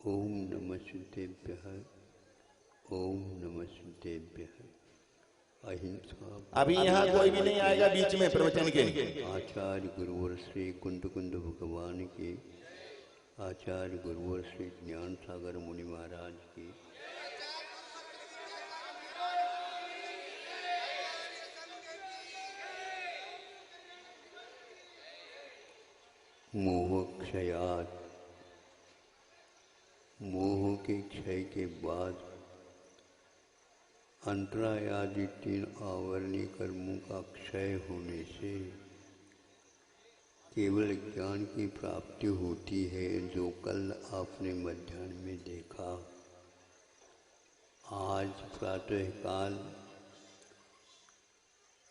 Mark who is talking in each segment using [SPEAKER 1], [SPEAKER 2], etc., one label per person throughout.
[SPEAKER 1] ओम नमः शुद्धेभ्यः। ओम नमः शुद्धेभ्यः। अहिंसा।
[SPEAKER 2] अभी यहाँ कोई भी नहीं आएगा बीच में प्रवचन के।
[SPEAKER 1] आचार्य गुरुवर श्री कुंद कुंद भगवान के, आचार्य गुरुवर श्री ज्ञान सागर मुनि महाराज के, मोहक्षयात्, मोह के क्षय के बाद अंतरायादि 3 आवरणीय कर्मों का क्षय होने से केवल ज्ञान की प्राप्ति होती है, जो कल आपने मध्याह्न में देखा। आज प्रातःकाल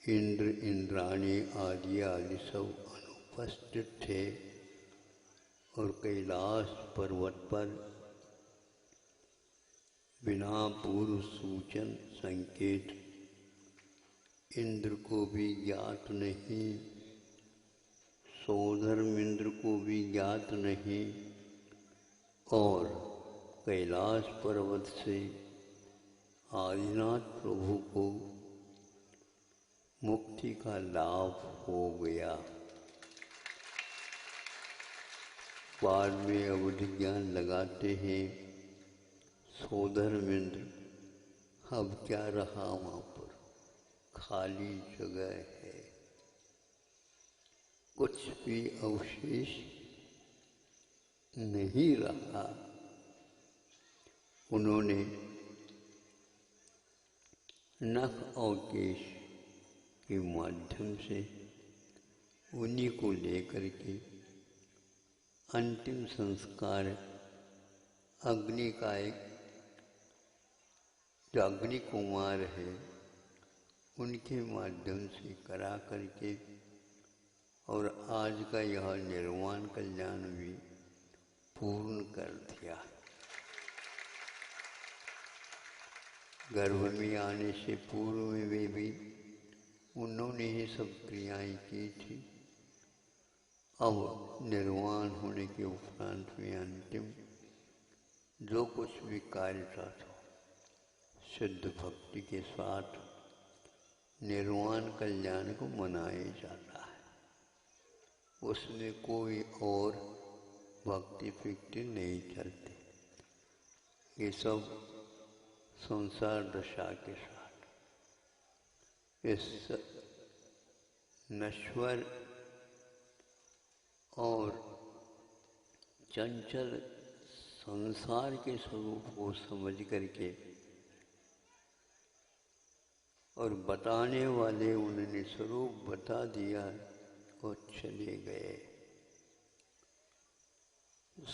[SPEAKER 1] इंद्र इंद्राणी आदि सब अनुपस्थित थे और कैलाश पर्वत पर बिना पूर्व सूचन संकेत इंद्र को भी ज्ञात नहीं, सौधर्म इंद्र को भी ज्ञात नहीं, और कैलाश पर्वत से आदिनाथ प्रभु को मुक्ति का लाभ हो गया। बाद में अवधि ज्ञान लगाते हैं, सौधर्मेंद्र अब क्या रहा वहाँ पर, खाली जगह है, कुछ भी अवशेष नहीं रहा। उन्होंने नख और केश के माध्यम से उन्हीं को लेकर के अंतिम संस्कार अग्नि का एक जो अग्नि कुमार है उनके माध्यम से करा करके और आज का यह निर्वाण कल्याण भी पूर्ण कर दिया। गर्भ में आने से पूर्व में वे भी उन्होंने ही सब क्रियाएं की थी। अब निर्वाण होने के उपरांत में अंतिम जो कुछ भी कार्य था शुद्ध भक्ति के साथ निर्वाण कल्याण को मनाया जाता है। उसमें कोई और भक्ति फिक्ति नहीं चलती। ये सब संसार दशा के साथ इस नश्वर और चंचल संसार के स्वरूप को समझ करके और बताने वाले उन्होंने स्वरूप बता दिया और चले गए।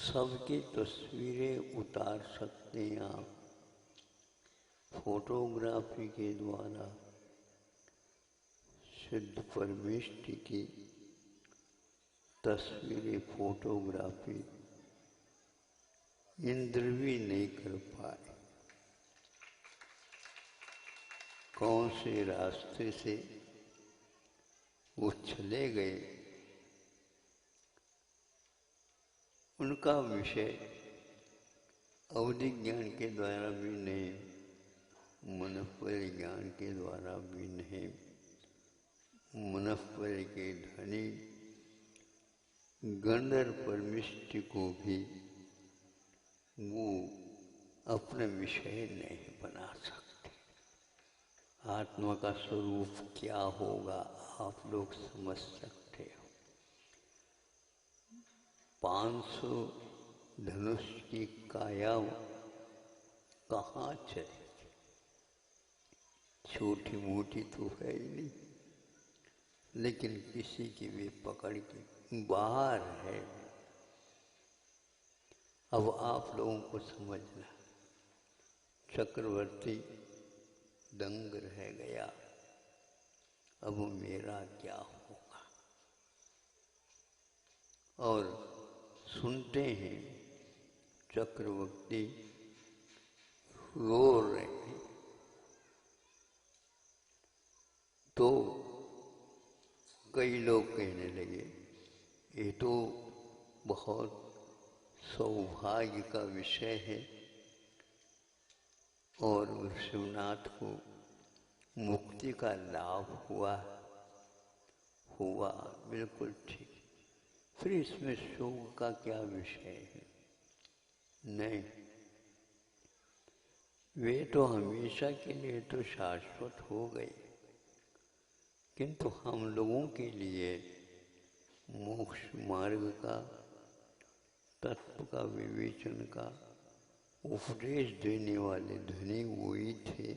[SPEAKER 1] सबकी तस्वीरें उतार सकते हैं आप फोटोग्राफी के द्वारा। शुद्ध परमेष्टि की तस्वीरें फोटोग्राफी इंद्र भी नहीं कर पाए। कौन से रास्ते से वो चले गए, उनका विषय अवधि ज्ञान के द्वारा भी नहीं, मनस्पति ज्ञान के द्वारा भी नहीं। मनस्पति के धनी गंधर्व परमेष्टि को भी वो अपना विषय नहीं बना सकते। आत्मा का स्वरूप क्या होगा आप लोग समझ सकते हो। 500 धनुष की काया कहाँ चलेगी, छोटी मोटी तो है ही नहीं, लेकिन किसी की भी पकड़ के बाहर है। अब आप लोगों को समझना, चक्रवर्ती दंग रह गया, अब मेरा क्या होगा। और सुनते हैं चक्रवर्ती रो रहे हैं, तो कई लोग कहने लगे ये तो बहुत सौभाग्य का विषय है और विश्वनाथ को मुक्ति का लाभ हुआ बिल्कुल ठीक। फिर इसमें शोक का क्या विषय है? नहीं, वे तो हमेशा के लिए तो शाश्वत हो गए, किंतु हम लोगों के लिए मोक्ष मार्ग का, तत्व का विवेचन का उपदेश देने वाले धनी वही थे।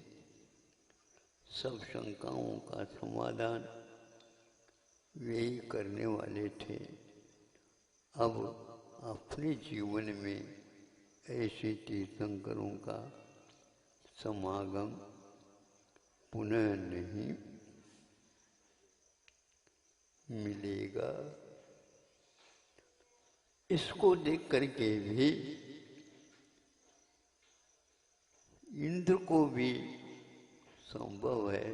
[SPEAKER 1] सब शंकाओं का समाधान वे ही करने वाले थे। अब अपने जीवन में ऐसे तीर्थंकरों का समागम पुनः नहीं मिलेगा। इसको देख करके भी इंद्र को भी संभव है,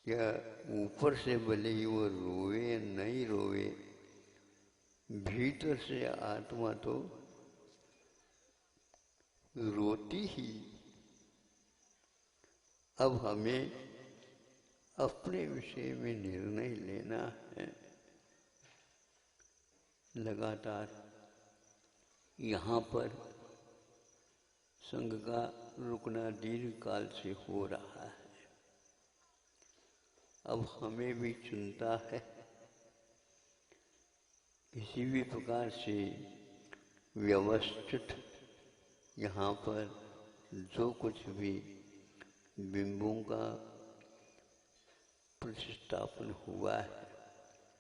[SPEAKER 1] क्या ऊपर से भले ही वो रोए नहीं रोए, भीतर से आत्मा तो रोती ही। अब हमें अपने विषय में निर्णय लेना है। लगातार यहाँ पर संघ का रुकना दीर्घ काल से हो रहा है। अब हमें भी चिंता है, किसी भी प्रकार से व्यवस्थित यहाँ पर जो कुछ भी बिंबों का प्रतिष्ठापन हुआ है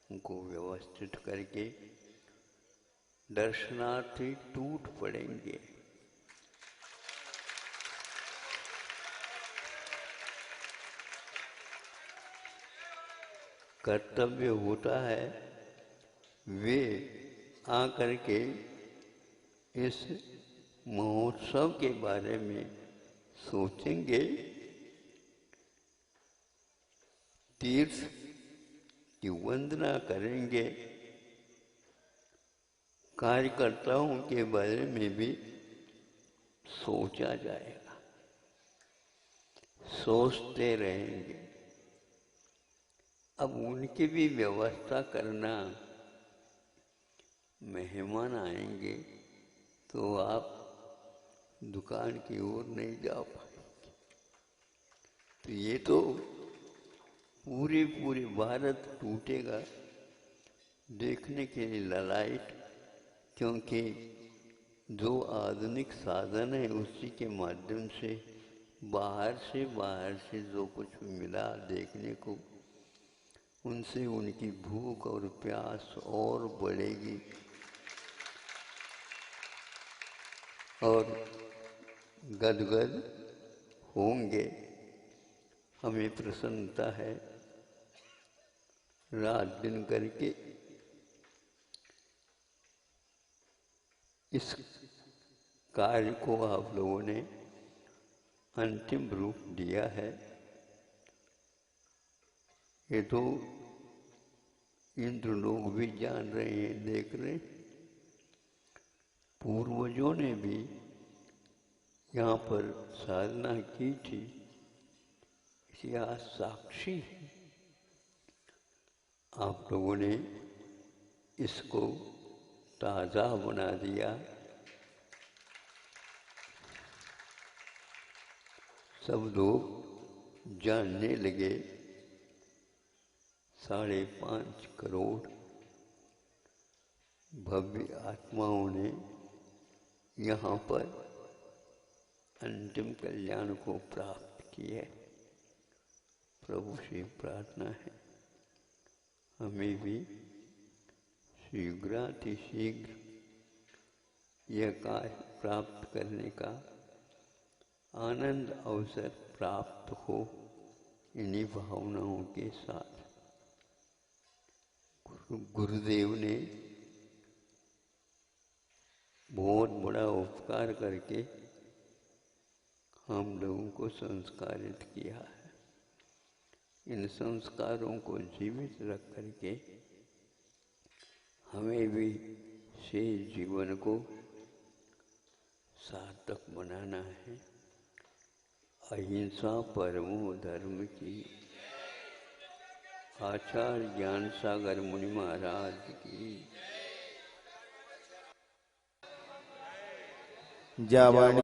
[SPEAKER 1] उनको व्यवस्थित करके दर्शनार्थी टूट पड़ेंगे। कर्तव्य होता है वे आकर के इस महोत्सव के बारे में सोचेंगे, तीर्थ की वंदना करेंगे, कार्यकर्ताओं के बारे में भी सोचा जाएगा, सोचते रहेंगे। अब उनकी भी व्यवस्था करना, मेहमान आएंगे तो आप दुकान की ओर नहीं जा पाएंगे। तो ये तो पूरे भारत टूटेगा देखने के लिए ललाट, क्योंकि जो आधुनिक साधन है उसी के माध्यम से बाहर से जो कुछ मिला देखने को, उनसे उनकी भूख और प्यास और बढ़ेगी और गदगद होंगे। हमें प्रसन्नता है, रात दिन करके इस कार्य को आप लोगों ने अंतिम रूप दिया है। ये तो इंद्र लोग भी जान रहे हैं, देख रहे हैं। पूर्वजों ने भी यहाँ पर साधना की थी, इतिहास साक्षी है। आप लोगों ने इसको ताज़ा बना दिया। सब लोग जानने लगे। 5.5 करोड़ भव्य आत्माओं ने यहाँ पर अंतिम कल्याण को प्राप्त किया। प्रभु से प्रार्थना है हमें भी शीघ्रातिशीघ्र यह कार्य प्राप्त करने का आनंद अवसर प्राप्त हो। इन्हीं भावनाओं के साथ गुरुदेव ने बहुत बड़ा उपकार करके हम लोगों को संस्कारित किया है। इन संस्कारों को जीवित रख करके हमें भी से जीवन को सार्थक बनाना है। अहिंसा परमो धर्म की। आचार्य ज्ञान सागर मुनि महाराज की।
[SPEAKER 2] जावाणी